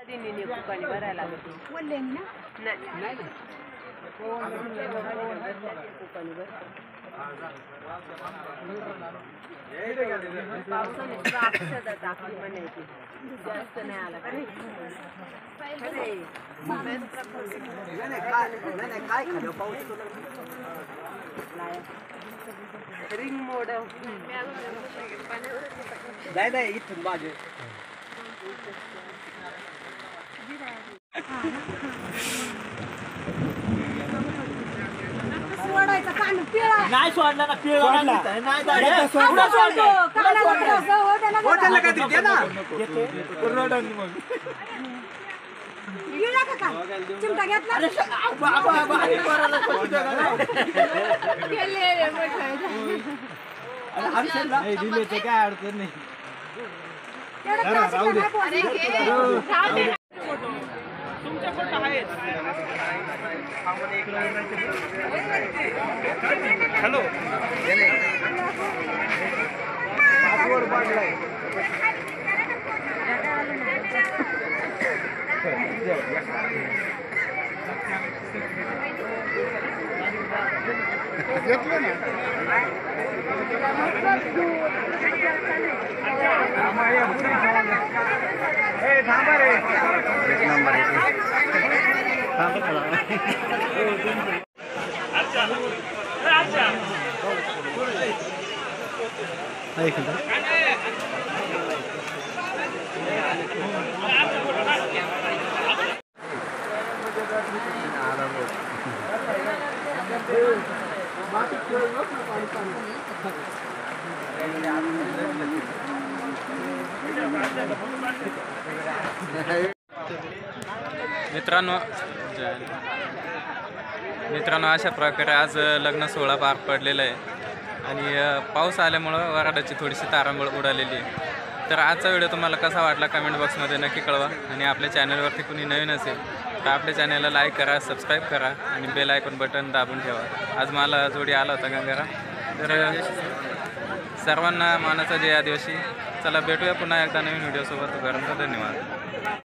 कुकानी भरायला लागत बोलले ना नाही टाकली म्हणायची जास्त नाही आला काय खाल्लं पाऊस रिंग मोड नाही इथून माझे नाही सोडला ना पिळ दिले काय अडचण नाही तुमच्या फोटो आहेत हॅलो पासवर्ड बांधलाय घेतलं ना थांबा रे एक नंबर मित्रांनो अशा प्रकारे आज लग्न सोहळा पार पडलेला आहे आणि पाऊस आल्यामुळं वराडाची थोडीशी तारांबळ उडालेली आहे। तर आजचा व्हिडिओ तुम्हाला कसा वाटला कमेंट बॉक्समध्ये नक्की कळवा आणि आपल्या चॅनलवरती कुणी नवीन असेल तर आपल्या चॅनलला लाईक करा, सबस्क्राईब करा आणि बेल आयकॉन बटन दाबून ठेवा। आज मला जोडी आला होता गंगारा, तर सर्वांना मानाचा जय आदिवासी। चला भेटूया पुन्हा एकदा नवीन व्हिडिओसोबत, तोपर्यंत धन्यवाद।